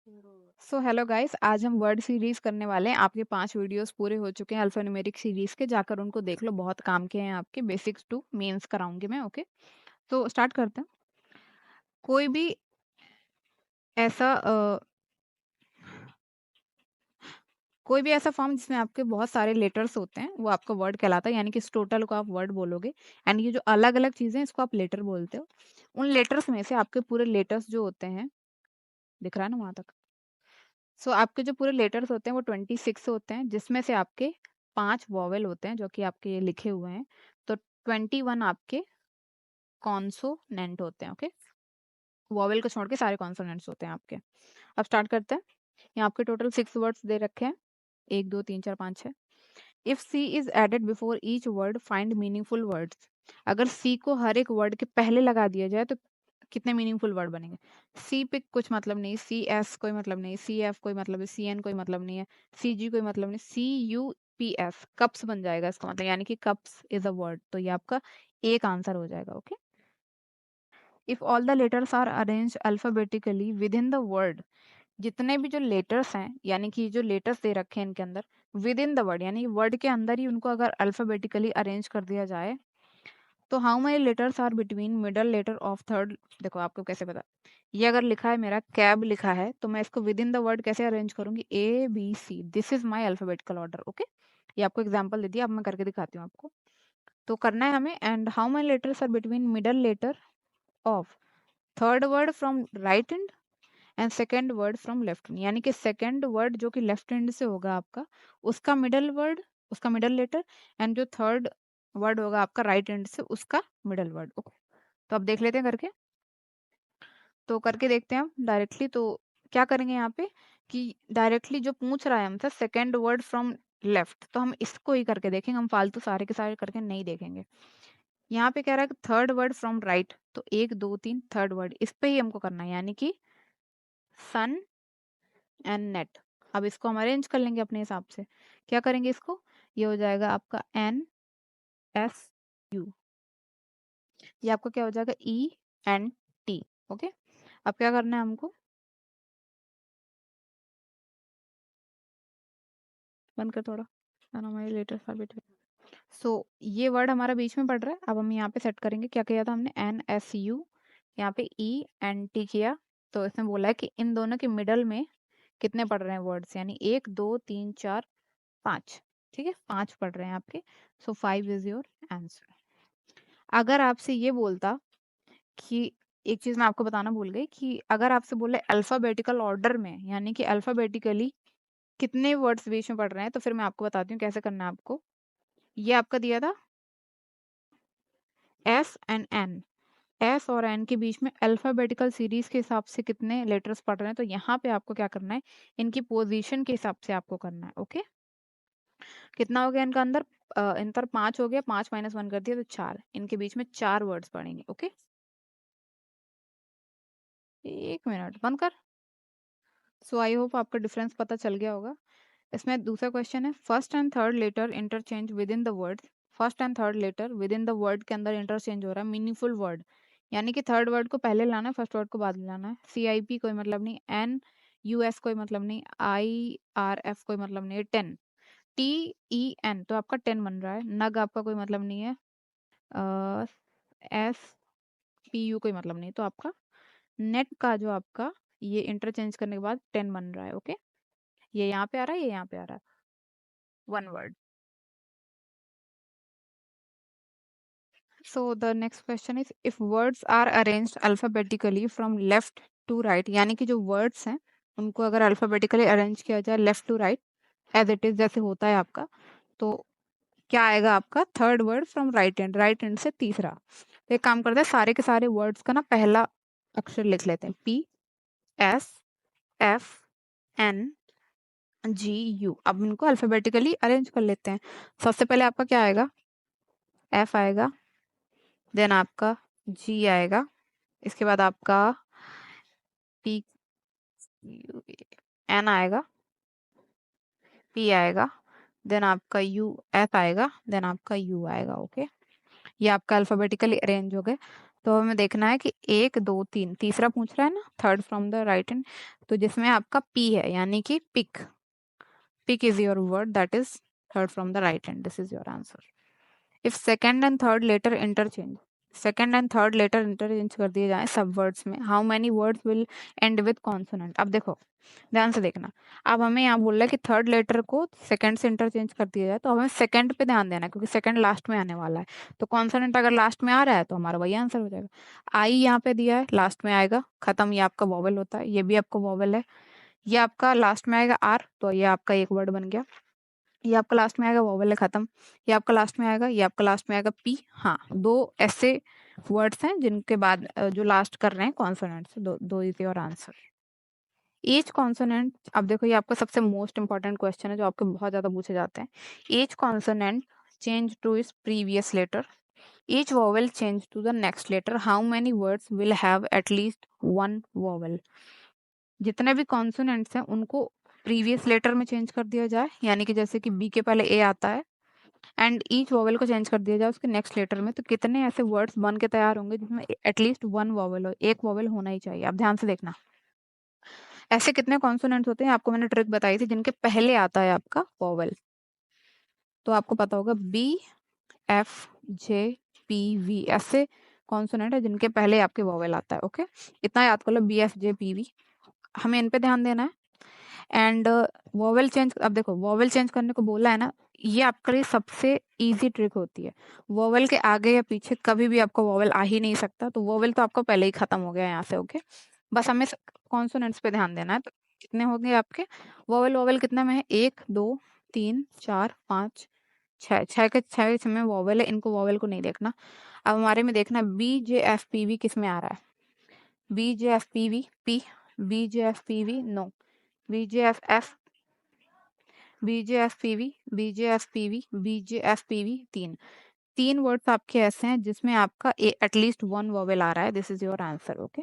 So hello guys, आज हम word series करने वाले हैं। आपके 5 वीडियोस पूरे हो चुके हैं अल्फान्यूमेरिक सीरीज के, जाकर उनको देख लो, बहुत काम के हैं आपके। बेसिक्स टू मेंस कराऊंगी मैं, ओके। तो स्टार्ट करते हैं। कोई भी ऐसा कोई भी ऐसा फॉर्म जिसमें आपके बहुत सारे लेटर्स होते हैं, वो आपका वर्ड कहलाता है, यानी कि इस टोटल को आप वर्ड बोलोगे। एंड ये जो अलग अलग चीजें हैं, इसको आप लेटर बोलते हो। उन लेटर्स में से आपके पूरे लेटर्स जो होते हैं, दिख रहा है ना वहां तक? सो आपके जो पूरे लेटर्स होते हैं वो 26 होते हैं, जिसमें से आपके 5 वॉवेल होते हैं, जो कि आपके ये लिखे हुए हैं। तो 21 आपके कॉन्सोनेंट होते हैं, ओके। वॉवेल को छोड़ के सारे कॉन्सोनेंट्स होते हैं आपके। अब स्टार्ट करते हैं। यहाँ आपके टोटल 6 वर्ड्स दे रखे हैं, 1 2 3 4 5 6। If C is added before each word, find meaningful words. अगर सी को हर एक वर्ड के पहले लगा दिया जाए तो कितने मीनिंगफुल वर्ड बनेंगे? सी पे कुछ मतलब नहीं, सी एस कोई मतलब नहीं, सी एफ कोई मतलब नहीं, सी एन कोई मतलब नहीं है, सी जी कोई मतलब नहीं, सी यू पी एस कप्स बन जाएगा इसका मतलब, यानी कि कप्स इज अ वर्ड। तो ये आपका एक आंसर हो जाएगा, okay. If all the letters are arrange alphabetically within the word, जितने भी जो लेटर्स हैं, यानी कि जो लेटर्स दे रखे हैं इनके अंदर, विद इन द वर्ड यानी वर्ड के अंदर ही उनको अगर अल्फाबेटिकली अरेंज कर दिया जाए, तो how many letters are between middle letter of third. देखो आपको कैसे पता, ये अगर लिखा है, मेरा कैब लिखा है, तो मैं इसको विद इन द वर्ड कैसे अरेंज करूंगी? A B C, this is my alphabetical order, okay. ये आपको एग्जाम्पल दे दिया, अब मैं करके दिखाती हूँ आपको। तो करना है हमें। And how many letters are between middle letter of third word from right hand and second word from left hand, यानी कि सेकेंड वर्ड जो कि लेफ्ट हैंड से होगा आपका, उसका मिडल वर्ड, उसका मिडल लेटर, एंड जो थर्ड वर्ड होगा आपका राइट हैंड से, उसका मिडल वर्ड, ओके। तो अब देख लेते हैं करके। तो करके देखते हैं हम डायरेक्टली। तो क्या करेंगे यहाँ पे कि डायरेक्टली जो पूछ रहा है हमसे सेकेंड वर्ड फ्रॉम लेफ्ट, तो हम इसको ही करके देखेंगे, हम फालतू सारे के सारे करके नहीं देखेंगे। यहाँ पे कह रहा है कि थर्ड वर्ड फ्रॉम राइट, तो 1 2 3 थर्ड वर्ड, इस पे ही हमको करना है, यानी कि सन एंड नेट। अब इसको हम अरेंज कर लेंगे अपने हिसाब से। क्या करेंगे इसको? ये हो जाएगा आपका एन एस यू, ये आपका क्या हो जाएगा? E N T, okay. अब क्या करना है हमको? बंद कर थोड़ा। हमारे लेटेस्ट हैबिट है। सो ये वर्ड हमारा बीच में पड़ रहा है, अब हम यहाँ पे सेट करेंगे। क्या किया था हमने? एन एस यू, यहाँ पे ई एन टी किया। तो इसमें बोला है कि इन दोनों के मिडल में कितने पड़ रहे हैं वर्ड्स, यानी 1 2 3 4 5। ठीक है, 5 पड़ रहे हैं आपके। सो 5 इज योर आंसर। अगर आपसे ये बोलता कि, एक चीज मैं आपको बताना भूल गई, कि अगर आपसे बोले अल्फाबेटिकल ऑर्डर में, यानी कि अल्फाबेटिकली कितने वर्ड्स बीच में पड़ रहे हैं, तो फिर मैं आपको बताती हूँ कैसे करना है आपको। ये आपका दिया था एस एंड एन, एस और एन के बीच में अल्फाबेटिकल सीरीज के हिसाब से कितने लेटर्स पढ़ रहे हैं, तो यहाँ पे आपको क्या करना है? इनकी पोजीशन के हिसाब से आपको करना है, ओके। कितना हो गया इनका अंदर? इन पर 5 हो गया, 5 माइनस 1 कर दिया तो 4, इनके बीच में 4 वर्ड्स पढ़ेंगे, ओके। 1 मिनट, बंद कर। सो आई होप आपका डिफरेंस पता चल गया होगा। इसमें दूसरा क्वेश्चन है, first and third letter interchange within the word. First and third letter within the word के अंदर इंटरचेंज हो रहा है, मीनिंगफुल वर्ड, यानी कि थर्ड वर्ड को पहले लाना है, फर्स्ट वर्ड को बाद में लाना है। सी आई पी कोई मतलब नहीं, एन यू एस कोई मतलब नहीं, आई आर एफ कोई मतलब नहीं है, टेन टी ई एन, तो आपका 10 बन रहा है। नग आपका कोई मतलब नहीं है, एस पी यू कोई मतलब नहीं, तो आपका नेट का जो आपका ये इंटरचेंज करने के बाद 10 बन रहा है, ओके। ये यहाँ पे आ रहा है, ये यहाँ पे आ रहा है, one word. So the next question is, if words are arranged alphabetically from left to right, यानी कि जो words हैं उनको अगर alphabetically arrange किया जाए left to right as it is, जैसे होता है आपका, तो क्या आएगा आपका? Third word from right hand, right hand से तीसरा। तो एक काम करते हैं, सारे के सारे वर्ड्स का ना पहला अक्षर लिख लेते हैं, P S F N G U. अब इनको अल्फाबेटिकली अरेंज कर लेते हैं। सबसे पहले आपका क्या आएगा? एफ आएगा, देन आपका जी आएगा, इसके बाद आपका पी एन आएगा, पी आएगा, देन आपका यू एफ आएगा, देन आपका यू आएगा, ओके। ये आपका अल्फाबेटिकली अरेंज हो गए। तो हमें देखना है कि 1 2 3 तीसरा पूछ रहा है ना, third from the right hand, तो जिसमें आपका पी है यानी कि pick. Pick is your word that is third from the right hand, this is your answer. If second and third letter interchange, second and third letter interchange कर दिए जाएं सब वर्ड्स में, how many words will end with consonant. अब देखो ध्यान से देखना, अब हमें यहाँ बोल रहा है कि थर्ड लेटर को सेकंड से इंटरचेंज कर दिया जाए, तो हमें सेकंड पे ध्यान देना है क्योंकि सेकंड लास्ट में आने वाला है। तो कॉन्सोनेंट अगर लास्ट में आ रहा है तो हमारा वही आंसर हो जाएगा। आई यहाँ पे दिया है, लास्ट में आएगा, खत्म, ये आपका वॉवल होता है, ये भी आपका वॉवल है। ये आपका लास्ट में आएगा आर, तो ये आपका एक वर्ड बन गया। ये आपका लास्ट में आएगा, वोवेल है, खत्म। ये आपका लास्ट में आएगा, ये आपका लास्ट में आएगा पी। हाँ, दो ऐसे वर्ड्स हैं जिनके बाद जो लास्ट कर रहे हैं कॉन्सोनेंट से, दो दो is your answer. Each consonant, अब देखो ये आपका सबसे मोस्ट इंपॉर्टेंट क्वेश्चन है जो आपके बहुत ज्यादा पूछे जाते हैं। Each consonant change to its previous letter, each vowel change to the next letter, how many words will have at least one vowel. जितने भी कॉन्सोनेंट्स हैं उनको प्रीवियस लेटर में चेंज कर दिया जाए, यानी कि जैसे कि बी के पहले ए आता है, एंड ईच वोवेल को चेंज कर दिया जाए उसके नेक्स्ट लेटर में, तो कितने ऐसे वर्ड्स बन के तैयार होंगे जिसमें एटलीस्ट वन वोवेल हो, एक वोवेल होना ही चाहिए। अब ध्यान से देखना, ऐसे कितने कॉन्सोनेंट्स होते हैं, आपको मैंने ट्रिक बताई थी, जिनके पहले आता है आपका वोवेल। तो आपको पता होगा B F J P V, ऐसे कॉन्सोनेंट है जिनके पहले आपके वोवेल आता है। ओके, इतना याद कर लो, B F J P V, हमें इन पे ध्यान देना है। एंड वोवेल चेंज, अब देखो वोवेल चेंज करने को बोला है ना, ये आपके लिए सबसे इजी ट्रिक होती है। वोवेल के आगे या पीछे कभी भी आपका वोवेल आ ही नहीं सकता, तो वोवेल तो आपका पहले ही खत्म हो गया यहाँ से। ओके, बस हमें कॉन्सोनेंट्स पे ध्यान देना है। तो कितने हो गए आपके वोवेल, वोवेल कितने में है, 1 2 3 4 5 6, छह के छह इसमें वोवेल है, इनको वोवेल को नहीं देखना। अब हमारे में देखना B J F P V किस में आ रहा है, B J F P V P, B J F P V no, BJFF, BJFPV, BJFPV, BJFPV, तीन तीन वर्ड्स आपके ऐसे हैं जिसमें आपका एटलीस्ट वन वोवेल आ रहा है, this is your answer. Okay,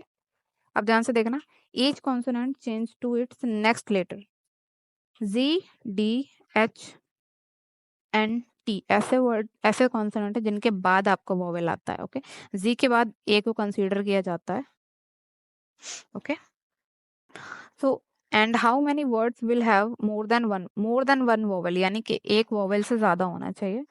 अब ध्यान से देखना, each consonant change to its next letter, Z D H N T, ऐसे वर्ड, ऐसे कॉन्सोनेंट है जिनके बाद आपका वोवेल आता है। ओके, Z के बाद A को कंसीडर किया जाता है। Okay, so and how many words will have more than one vowel, यानी कि एक वोवेल से ज्यादा होना चाहिए।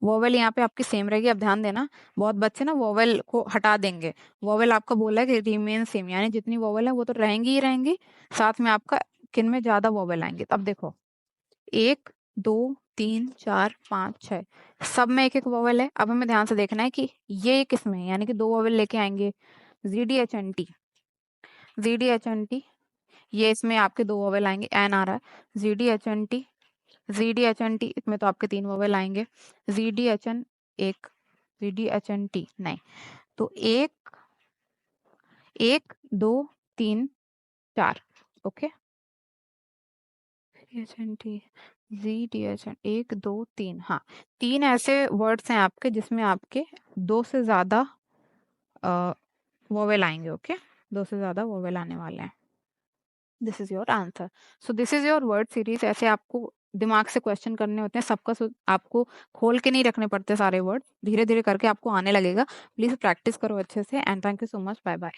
वोवेल यहाँ पे आपकी सेम रहेगी। अब ध्यान देना, बहुत बच्चे ना वोवेल को हटा देंगे, वोवेल आपका बोला है कि रिमेन सेम, यानी जितनी वोवेल है वो तो रहेंगी ही रहेंगी, साथ में आपका किन में ज्यादा वोवेल आएंगे। तो अब देखो 1 2 3 4 5 6, सब में एक एक वोवेल है। अब हमें ध्यान से देखना है कि ये किस में है, यानी कि दो वोवेल लेके आएंगे, ZDHNT, ZDHNT, ये इसमें आपके दो वोवेल आएंगे, एन आ रहा है, ZDHNT, ZDHNT, इसमें तो आपके तीन वोवेल आएंगे, ZDHN एक, ZDHNT नहीं, तो एक 1 2 3 4। ओके, ZDHNT, ZDHN 1 2 3, हाँ, तीन ऐसे वर्ड्स हैं आपके जिसमें आपके दो से ज्यादा वोवेल आएंगे। ओके, दो से ज्यादा वोवेल आने वाले हैं, this is your answer. So this is your word series. ऐसे आपको दिमाग से क्वेश्चन करने होते हैं, सबका आपको खोल के नहीं रखने पड़ते सारे वर्ड, धीरे धीरे करके आपको आने लगेगा। प्लीज प्रैक्टिस करो अच्छे से, and thank you so much, bye bye.